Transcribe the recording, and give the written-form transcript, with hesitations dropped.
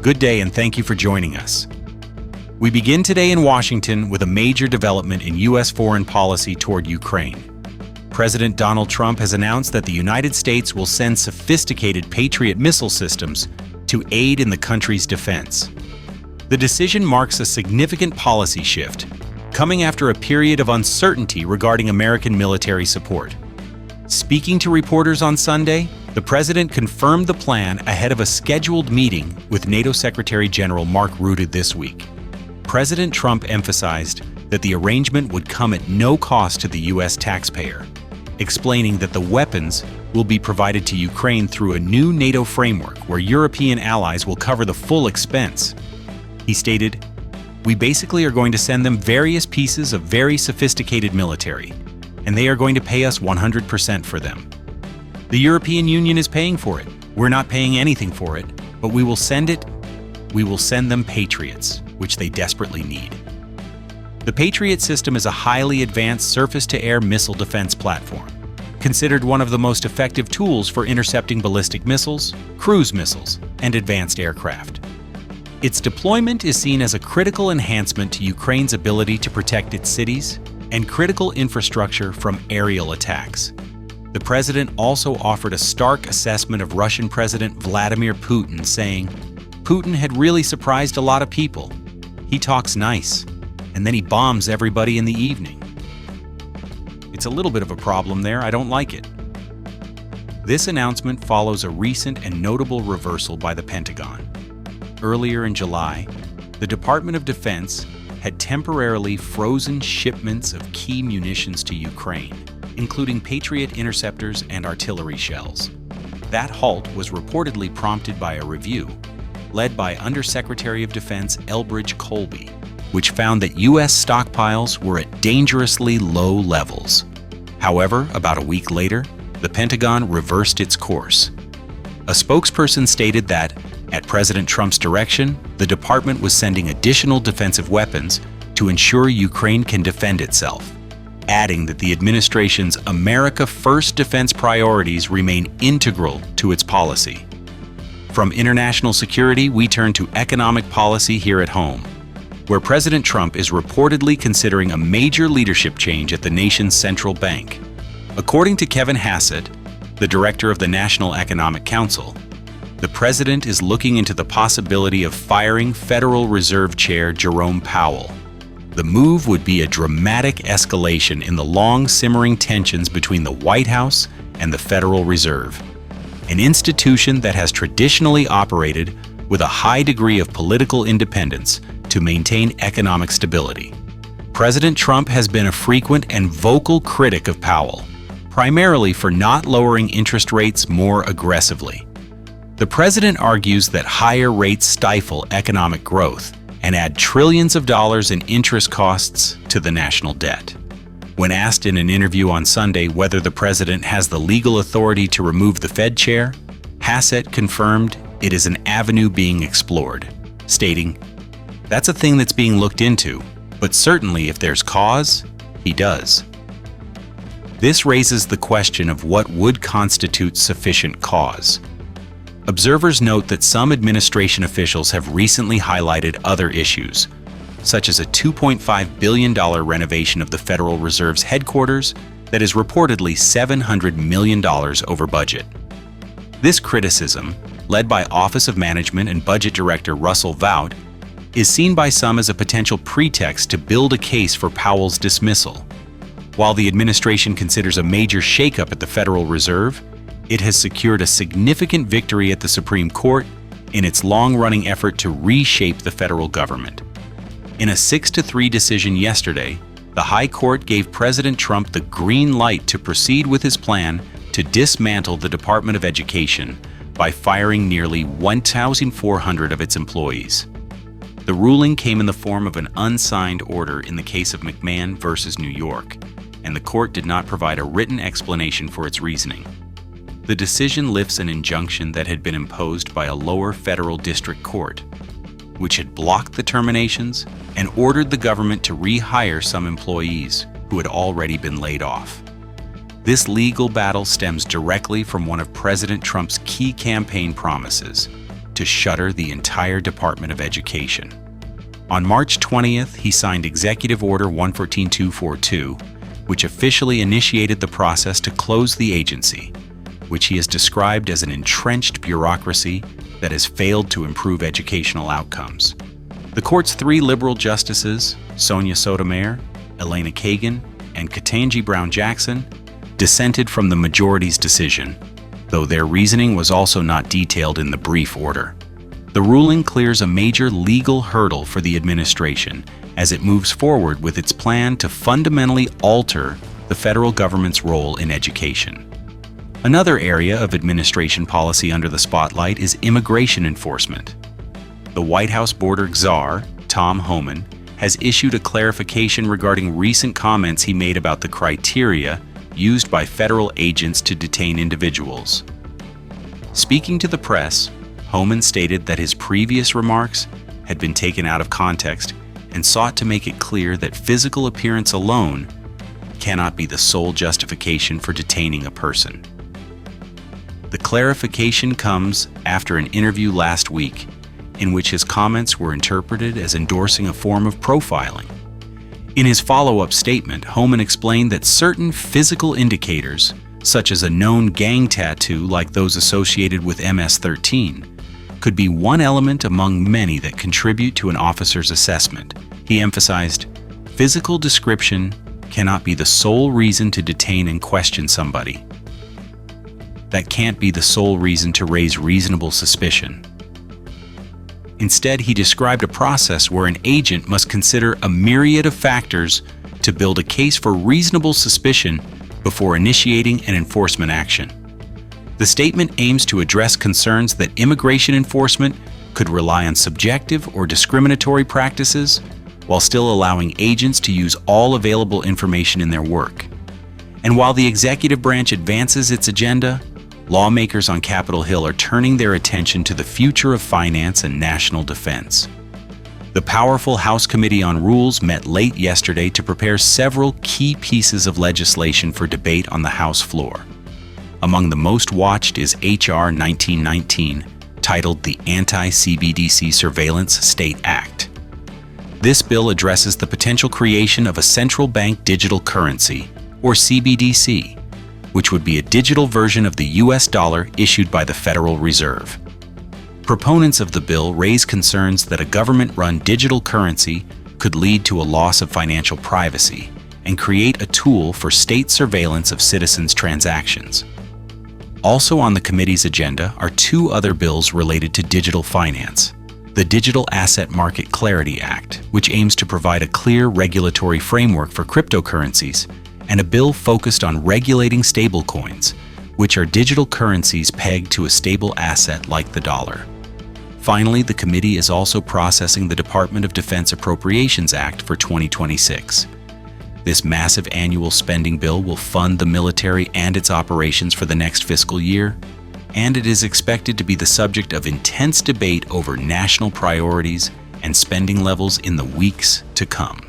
Good day and thank you for joining us. We begin today in Washington with a major development in U.S. foreign policy toward Ukraine. President Donald Trump has announced that the United States will send sophisticated Patriot missile systems to aid in the country's defense. The decision marks a significant policy shift, coming after a period of uncertainty regarding American military support. Speaking to reporters on Sunday, the president confirmed the plan ahead of a scheduled meeting with NATO Secretary General Mark Rutte this week. President Trump emphasized that the arrangement would come at no cost to the U.S. taxpayer, explaining that the weapons will be provided to Ukraine through a new NATO framework where European allies will cover the full expense. He stated, "We basically are going to send them various pieces of very sophisticated military, and they are going to pay us 100% for them. The European Union is paying for it. We're not paying anything for it, but we will send it. We will send them Patriots, which they desperately need." The Patriot system is a highly advanced surface-to-air missile defense platform, considered one of the most effective tools for intercepting ballistic missiles, cruise missiles, and advanced aircraft. Its deployment is seen as a critical enhancement to Ukraine's ability to protect its cities and critical infrastructure from aerial attacks. The president also offered a stark assessment of Russian President Vladimir Putin, saying, "Putin had really surprised a lot of people. He talks nice, and then he bombs everybody in the evening." It's a little bit of a problem there. I don't like it. This announcement follows a recent and notable reversal by the Pentagon. Earlier in July, the Department of Defense had temporarily frozen shipments of key munitions to Ukraine, including Patriot interceptors and artillery shells. That halt was reportedly prompted by a review led by Undersecretary of Defense Elbridge Colby, which found that U.S. stockpiles were at dangerously low levels. However, about a week later, the Pentagon reversed its course. A spokesperson stated that, at President Trump's direction, the department was sending additional defensive weapons to ensure Ukraine can defend itself, adding that the administration's America First defense priorities remain integral to its policy. From international security, we turn to economic policy here at home, where President Trump is reportedly considering a major leadership change at the nation's central bank. According to Kevin Hassett, the director of the National Economic Council, the president is looking into the possibility of firing Federal Reserve Chair Jerome Powell. The move would be a dramatic escalation in the long-simmering tensions between the White House and the Federal Reserve, an institution that has traditionally operated with a high degree of political independence to maintain economic stability. President Trump has been a frequent and vocal critic of Powell, primarily for not lowering interest rates more aggressively. The president argues that higher rates stifle economic growth and add trillions of dollars in interest costs to the national debt. When asked in an interview on Sunday whether the president has the legal authority to remove the Fed chair, Hassett confirmed it is an avenue being explored, stating, "That's a thing that's being looked into, but certainly if there's cause, he does." This raises the question of what would constitute sufficient cause. Observers note that some administration officials have recently highlighted other issues, such as a $2.5 billion renovation of the Federal Reserve's headquarters that is reportedly $700 million over budget. This criticism, led by Office of Management and Budget Director Russell Vought, is seen by some as a potential pretext to build a case for Powell's dismissal. While the administration considers a major shakeup at the Federal Reserve, it has secured a significant victory at the Supreme Court in its long-running effort to reshape the federal government. In a 6-3 decision yesterday, the High Court gave President Trump the green light to proceed with his plan to dismantle the Department of Education by firing nearly 1,400 of its employees. The ruling came in the form of an unsigned order in the case of McMahon versus New York, and the court did not provide a written explanation for its reasoning. The decision lifts an injunction that had been imposed by a lower federal district court, which had blocked the terminations and ordered the government to rehire some employees who had already been laid off. This legal battle stems directly from one of President Trump's key campaign promises, to shutter the entire Department of Education. On March 20th, he signed Executive Order 114242, which officially initiated the process to close the agency, which he has described as an entrenched bureaucracy that has failed to improve educational outcomes. The court's 3 liberal justices, Sonia Sotomayor, Elena Kagan, and Ketanji Brown Jackson, dissented from the majority's decision, though their reasoning was also not detailed in the brief order. The ruling clears a major legal hurdle for the administration as it moves forward with its plan to fundamentally alter the federal government's role in education. Another area of administration policy under the spotlight is immigration enforcement. The White House border czar, Tom Homan, has issued a clarification regarding recent comments he made about the criteria used by federal agents to detain individuals. Speaking to the press, Homan stated that his previous remarks had been taken out of context and sought to make it clear that physical appearance alone cannot be the sole justification for detaining a person. The clarification comes after an interview last week in which his comments were interpreted as endorsing a form of profiling. In his follow-up statement, Homan explained that certain physical indicators, such as a known gang tattoo like those associated with MS-13, could be one element among many that contribute to an officer's assessment. He emphasized, physical description cannot be the sole reason to detain and question somebody. That can't be the sole reason to raise reasonable suspicion. Instead, he described a process where an agent must consider a myriad of factors to build a case for reasonable suspicion before initiating an enforcement action. The statement aims to address concerns that immigration enforcement could rely on subjective or discriminatory practices while still allowing agents to use all available information in their work. And while the executive branch advances its agenda, lawmakers on Capitol Hill are turning their attention to the future of finance and national defense. The powerful House Committee on Rules met late yesterday to prepare several key pieces of legislation for debate on the House floor. Among the most watched is H.R. 1919, titled the Anti-CBDC Surveillance State Act. This bill addresses the potential creation of a central bank digital currency, or CBDC, which would be a digital version of the US dollar issued by the Federal Reserve. Proponents of the bill raise concerns that a government-run digital currency could lead to a loss of financial privacy and create a tool for state surveillance of citizens' transactions. Also on the committee's agenda are 2 other bills related to digital finance. The Digital Asset Market Clarity Act, which aims to provide a clear regulatory framework for cryptocurrencies, and a bill focused on regulating stablecoins, which are digital currencies pegged to a stable asset like the dollar. Finally, the committee is also processing the Department of Defense Appropriations Act for 2026. This massive annual spending bill will fund the military and its operations for the next fiscal year, and it is expected to be the subject of intense debate over national priorities and spending levels in the weeks to come.